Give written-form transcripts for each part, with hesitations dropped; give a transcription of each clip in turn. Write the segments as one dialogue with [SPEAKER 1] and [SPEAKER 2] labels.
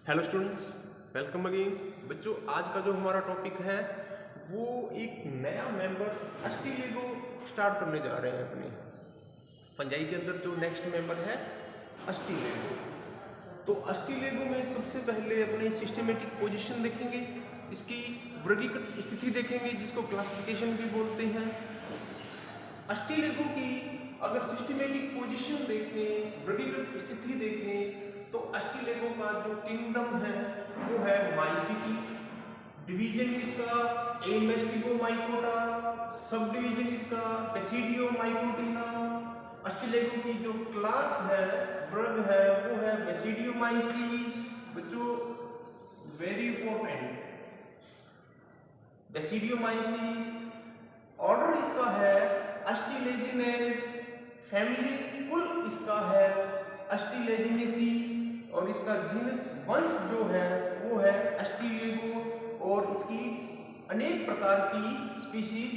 [SPEAKER 1] Hello students, welcome again. बच्चों, आज का जो हमारा टॉपिक है वो एक नया मेंबर अस्टिलेगो स्टार्ट करने जा रहे हैं अपने फंजाई के अंदर। जो नेक्स्ट मेंबर है अस्टिलेगो। तो अस्टिलेगो में सबसे पहले अपने सिस्टमेटिक पोजीशन देखेंगे, इसकी वर्गीकृत स्थिति देखेंगे जिसको क्लासिफिकेशन भी बोलते हैं। अस्टिलेगो की अगर सिस्टमेटिक पोजीशन देखें, वर्गीकृत स्थिति देखें, तो अस्टिलेगो का जो किंगडम है वो है माइसिटी। डिवीजन इसका एमेस्टिगोमाइकोटा, सब डिवीजन इसका बेसिडियोमाइकोटिना। अस्टिलेगो की जो क्लास है, वर्ग है, वो है बेसिडियोमाइस्टीज। बच्चों वेरी इंपॉर्टेंट, बेसिडियोमाइस्टीज। ऑर्डर इसका है अस्टिलेजिनेल्स। फैमिली कुल इसका है अस्टिलेजिनेसी। और इसका जीनस वंश जो है वो है अस्टिलेगो। और इसकी अनेक प्रकार की स्पीशीज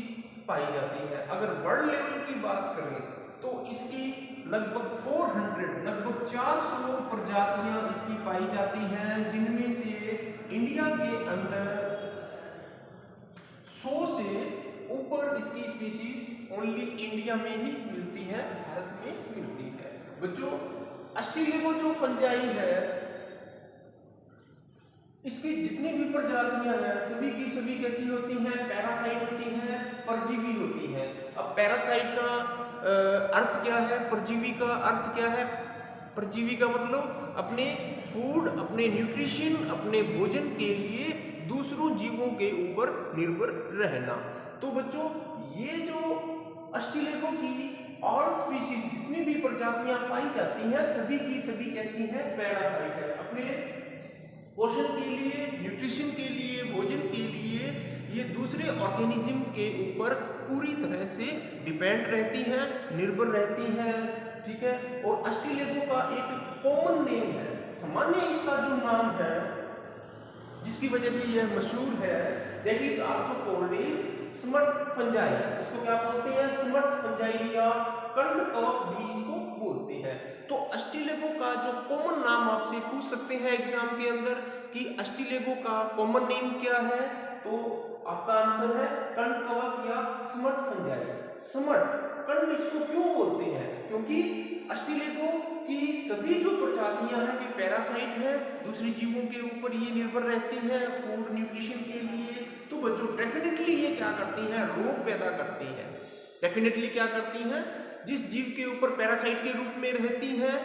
[SPEAKER 1] पाई जाती है। अगर वर्ल्ड लेवल की बात करें तो इसकी लगभग 400 लगभग 400 प्रजातियां इसकी पाई जाती हैं, जिनमें से इंडिया के अंदर 100 से ऊपर इसकी स्पीशीज ओनली इंडिया में ही मिलती है, भारत में मिलती है। बच्चों, अस्टिलेगो जो फंजाई है, इसकी जितनी भी प्रजातियां हैं सभी की सभी कैसी होती हैं? पैरासाइट होती हैं, परजीवी होती हैं। अब पैरासाइट का अर्थ क्या है? परजीवी का अर्थ क्या है? परजीवी का मतलब अपने फूड, अपने न्यूट्रिशन, अपने भोजन के लिए दूसरों जीवों के ऊपर निर्भर रहना। तो बच्चों, ये जो अस्टिलेगो की ऑल स्पीशीज जितनी भी प्रजातियां पाई जाती हैं सभी की सभी कैसी हैं? पैरासाइट है। अपने पोषण के लिए, न्यूट्रिशन के लिए, भोजन के लिए ये दूसरे ऑर्गेनिज्म के ऊपर पूरी तरह से डिपेंड रहती हैं, निर्भर रहती हैं। ठीक है। और अस्टिलेगो का एक कॉमन नेम है, सामान्य इसका जो नाम है जिसकी वजह से यह मशहूर है, that is also called is smut fungi. इसको क्या बोलते हैं? स्मट फंजाई या कंड कवक भी इसको बोलते हैं। तो अस्टिलेगो का जो कॉमन नाम आपसे पूछ सकते हैं एग्जाम के अंदर कि अस्टिलेगो का कॉमन नेम क्या है, तो आपका आंसर है कंड कवक या स्मट फंजाई। स्मट कंड इसको क्यों बोलते हैं? क्योंकि अस्टिलेगो की सभी जो प्रजातियां हैं ये पैरासाइट है, दूसरे जीवों के ऊपर ये निर्भर रहती हैं फूड न्यूट्रिशन के लिए। तो बच्चों डेफिनेटली ये क्या करती हैं? रोग पैदा करती हैं। डेफिनेटली क्या करती हैं? जिस जीव के ऊपर पैरासाइट के रूप में रहती हैं,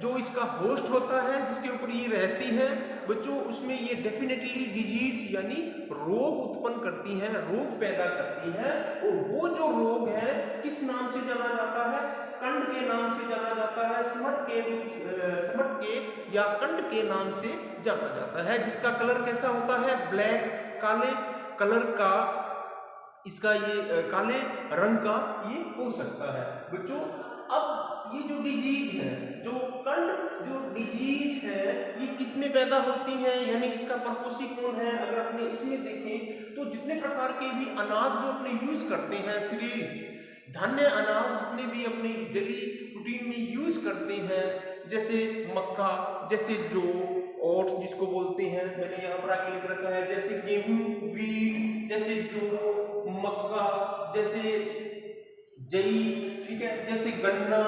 [SPEAKER 1] जो इसका होस्ट होता है, जिसके ऊपर ये रहती हैं बच्चों, उसमें ये डेफिनेटली डिजीज यानी रोग उत्पन्न करती हैं, रोग पैदा करती हैं। और वो जो रोग है किस नाम से जाना जाता है? कंड के नाम से जाना जाता है। स्मट के या कंड के नाम से जाना जाता है। जिसका कलर कैसा होता है? ब्लैक, काले कलर का इसका ये काले रंग का ये हो सकता है। बच्चों, अब ये जो डिजीज है, जो कंड जो डिजीज है, ये किस में पैदा होती है, यानी इसका पर्पोसी कौन है? अगर अपने इसमें देखें तो जितने प्रकार के भी अनाज जो अपने यूज करते हैं, सीरियल्स, धान्य अनाज जितने भी अपने डेली रूटीन में यूज करते हैं, जैसे मक्का, जैसे जौ, ओट्स जिसको बोलते हैं, मैंने यहाँ पर आगे लिख रखा है, जैसे गेहूं, वीट, जैसे जौ, मक्का, जैसे जई, ठीक है, जैसे गन्ना,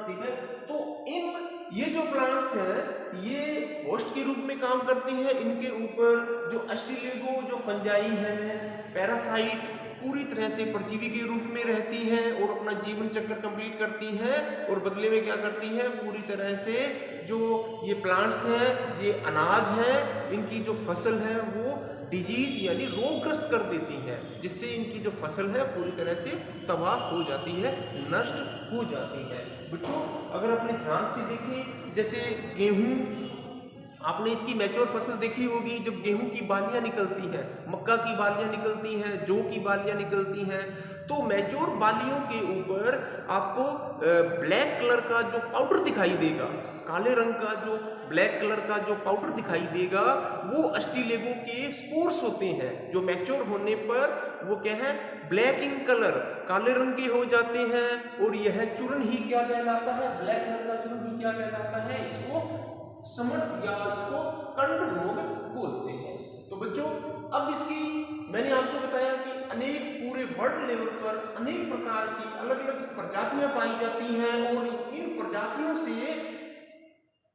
[SPEAKER 1] ठीक है। तो इन ये जो प्लांट्स हैं ये होस्ट के रूप में काम करते हैं। इनके ऊपर जो अस्टिलेगो जो फंजाई है, पैरासाइट पूरी तरह से परजीवी के रूप में रहती हैं और अपना जीवन चक्र कंप्लीट करती हैं। और बदले में क्या करती हैं? पूरी तरह से जो ये प्लांट्स हैं, ये अनाज हैं, इनकी जो फसल है वो डिजीज यानी रोगग्रस्त कर देती है, जिससे इनकी जो फसल है पूरी तरह से तबाह हो जाती है, नष्ट हो जाती है। बच्चों, अगर अपने ध्यान से देखें, जैसे गेहूं, आपने इसकी मैच्योर फसल देखी होगी, जब गेहूं की बालियां निकलती हैं, मक्का की बालियां निकलती हैं, जौ की बालियां निकलती हैं, तो मैच्योर बालियों के ऊपर आपको ब्लैक कलर का जो पाउडर दिखाई देगा, काले रंग का जो ब्लैक कलर का जो पाउडर दिखाई देगा, वो अस्टिलेगो के स्पोर्स होते हैं, जो मैच्योर होने पर वो क्या है? ब्लैक इन कलर, काले रंग के हो जाते हैं। और यह चूर्ण ही क्या कहलाता है? ब्लैक कलर का चूर्ण ही क्या कहलाता है? इसको समट या इसको कंड वर्ल्ड लेवल पर अनेक प्रकार की अलग अलग प्रजातियां पाई जाती हैं और इन प्रजातियों से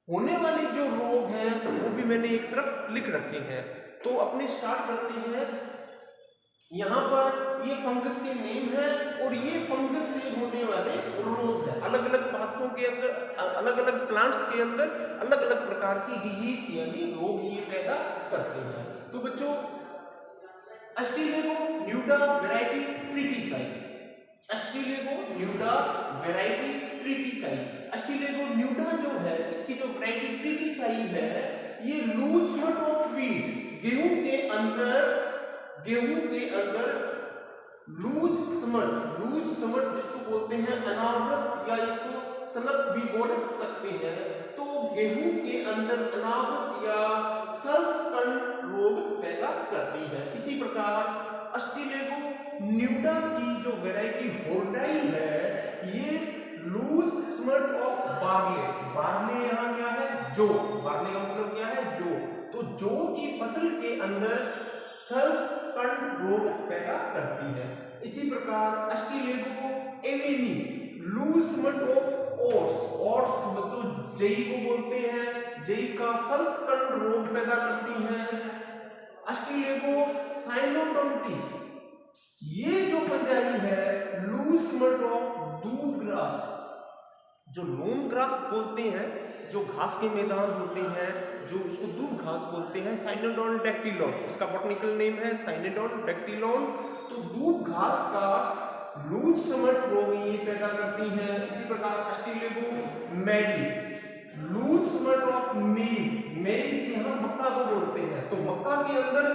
[SPEAKER 1] होने वाले जो रोग हैं वो भी मैंने एक तरफ लिख रखे हैं। तो अपने स्टार्ट करते हैं। यहाँ पर ये फंगस के नेम है और ये फंगस से होने वाले रोग हैं। अलग अलग पादपों के अंदर, अलग अलग प्लांट्स के अंदर अलग अलग प्रकार की डिजीज यानी रोग ये पैदा करते हैं। तो बच्चों, Ustilago न्यूडा variety tritici, Ustilago न्यूडा variety tritici, Ustilago न्यूडा जो है इसकी जो वैरायटी ट्रिटिसाई है ये लूज स्मट ऑफ व्हीट, गेहूं के अंदर लूज समट जिसको बोलते हैं अनावृत या इसको सलत भी बोल सकते हैं। तो गेहूं के अंदर अनावृत या सल्तकण रोग पैदा करती है। इसी प्रकार अस्टिलेगो न्यूडा की जो वैरायटी होर्डाई है ये loose smut of barley, barley यहाँ क्या है जो, बार्ले का मतलब क्या है जो, तो जौ की फसल के अंदर सल्तकण रोग पैदा करती है। इसी प्रकार Ustilago avenae loose smut of oats, oats बच्चों जई को बोलते हैं, जई का सल्तकण रोग पैदा करती है। अस्टिलेगो साइनोडोंटिस ये जो फंजाई है लूज समट ऑफ दूब ग्रास, जो लॉन ग्रास बोलते हैं, जो घास के मैदान होते हैं, जो उसको दूब घास बोलते हैं, साइनोडोन डैक्टिलोन, इसका बॉटनिकल नेम है साइनोडोन डैक्टिलोन। तो दूब घास का लूज समट रोग ये पैदा करती है। इसी प्रकार Ustilago maydis loose smut of maize, maize यहाँ मक्का को बोलते हैं, तो मक्का के अंदर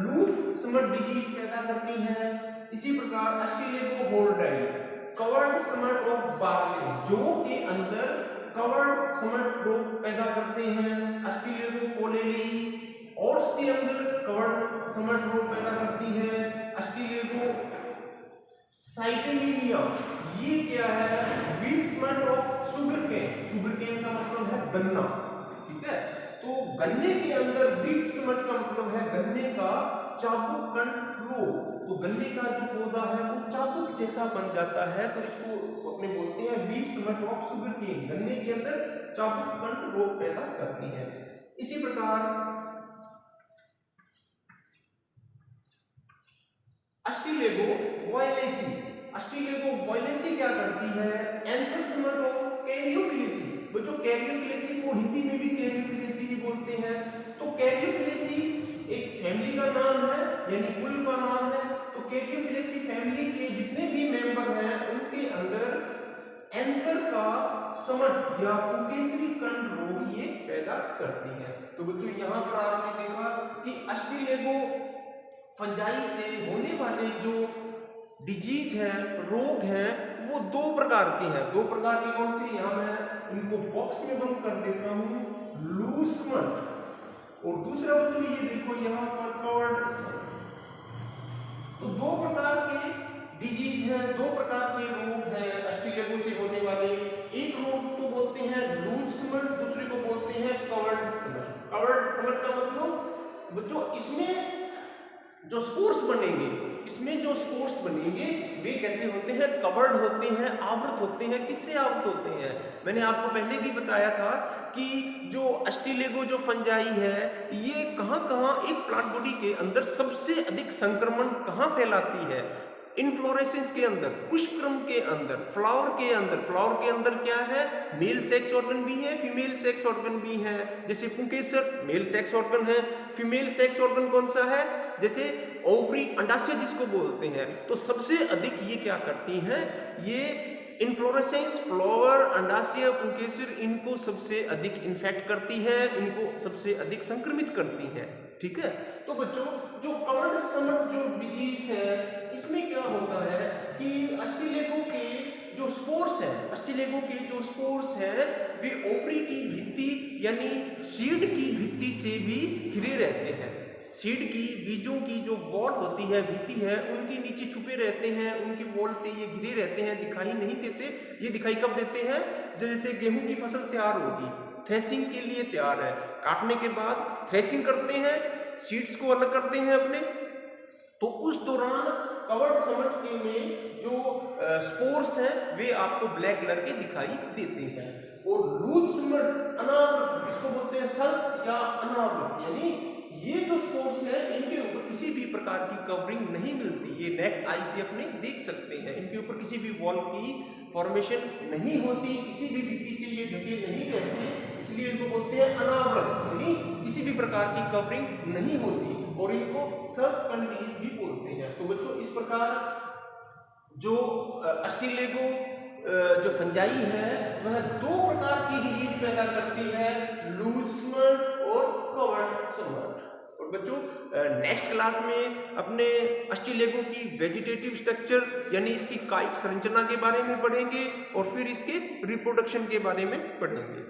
[SPEAKER 1] लूज समट डिजीज पैदा करती है। इसी प्रकार Ustilago hordei covered smut of barley, जौ के अंदर कवर्ड समट रोग पैदा करते हैं। अस्टिलेगो कोलेरी ओट्स के अंदर कवर्ड समट रोग पैदा करती है। अस्टिलेगो साइटेलिनिया ये क्या है, whip smut of sugarcane का मतलब है गन्ना, ठीक है। तो गन्ने के अंदर व्हीट समट का मतलब है गन्ने का चाबुक कण रोग, तो गन्ने का जो पौधा है वो चाबुक जैसा बन जाता है, तो इसको अपने बोलते हैं whip smut of sugarcane, गन्ने के अंदर चाबुक कण रोग पैदा करती है। इसी प्रकार अस्टिलेगो वॉयलेसी, अस्टिलेगो वॉयलेसी क्या करती है, एंथ्रासमट ऑफ कैरियोफिलेसी, बच्चों कैरियोफिलेसी को हिंदी में भी कैरियोफिलेसी भी बोलते हैं। तो कैरियोफिलेसी एक फैमिली का नाम है यानी कुल का नाम है। तो कैरियोफिलेसी फैमिली के जितने भी मेंबर हैं उनके अंदर एंथर का समट या पुंकेसरी कण रोग ये पैदा करती है। तो बच्चों यहाँ पर आपने देखा कि अस्टिलेगो फंजाई से होने वाले जो डिजीज है, रोग हैं, वो दो प्रकार के हैं। दो प्रकार के कौन से, यहाँ मैं इनको बॉक्स में बंद कर देता हूँ, लूज समट और दूसरा बच्चों ये देखो यहाँ पर कवर्ड समट। तो दो प्रकार के डिजीज हैं, दो प्रकार के रोग हैं अस्टिलेगो से होने वाले। एक रोग तो बोलते हैं लूज समट, दूसरे को बोलते हैं कवर्ड समट। कवर्ड समट का मतलब बच्चों इसमें जो स्पोर्स बनेंगे, इसमें जो स्पोर्स बनेंगे वे कैसे होते हैं, कवर्ड होते हैं, आवृत होते हैं। किससे आवृत होते हैं, मैंने आपको पहले भी बताया था कि जो अस्टिलेगो जो फंजाई है ये कहाँ एक प्लांट बॉडी के अंदर सबसे अधिक संक्रमण कहाँ फैलाती है, इनफ्लोरेसेंस के अंदर, पुष्पक्रम के अंदर, फ्लावर के अंदर। फ्लावर के अंदर क्या है, मेल सेक्स ऑर्गन भी है, फीमेल सेक्स ऑर्गन भी है। जैसे पुंकेसर मेल सेक्स ऑर्गन है, फीमेल सेक्स ऑर्गन कौन सा है, जैसे ओवरी, अंडाशय जिसको बोलते हैं। तो सबसे अधिक ये क्या करती हैं, ये इनफ्लोरेसेंस, फ्लावर, अंडाशय, पुंकेसर, इनको सबसे अधिक इन्फेक्ट करती है, इनको सबसे अधिक संक्रमित करती हैं, ठीक है। तो बच्चों जो कवर्ड समट जो डिजीज है इसमें क्या होता है कि अस्टिलेगो के जो स्पोर्स है, अस्टिलेगो के जो स्पोर्स है वे ओवरी की भित्ति यानी सीड की भित्ति से भी घिरे रहते हैं। सीड की, बीजों की जो वॉल होती है, भित्ति है, उनके नीचे छुपे रहते हैं, उनकी वॉल से ये घिरे रहते हैं, दिखाई नहीं देते। ये दिखाई कब देते हैं, जैसे गेहूं की फसल तैयार होगी, थ्रेसिंग के लिए तैयार है, काटने के बाद थ्रेसिंग करते हैं, सीड्स को अलग करते हैं अपने, तो उस दौरान कवर्ड समट में जो स्पोर्स हैं वे आपको ब्लैक कलर के दिखाई देते हैं। और लूज समट अनावृत, इसको बोलते हैं सल्क या अनावृत, यानी ये जो स्पोर्स है इनके ऊपर किसी भी प्रकार की कवरिंग नहीं मिलती। ये नेक्ड आई से अपने देख सकते हैं, इनके ऊपर किसी भी वॉल की फॉर्मेशन नहीं होती, किसी भी भित्ति से ये ढके नहीं रहते, इसलिए इनको बोलते हैं अनावृत, यानी किसी भी प्रकार की कवरिंग नहीं होती, और इनको सब कंडीज भी बोलते हैं। तो बच्चों इस प्रकार जो अस्टिलेगो जो फंजाई है वह दो प्रकार की डिजीज पैदा करती है, लूज समट और कवर्ड समट। और बच्चों नेक्स्ट क्लास में अपने अस्टिलेगो की वेजिटेटिव स्ट्रक्चर यानी इसकी कायिक संरचना के बारे में पढ़ेंगे और फिर इसके रिप्रोडक्शन के बारे में पढ़ेंगे।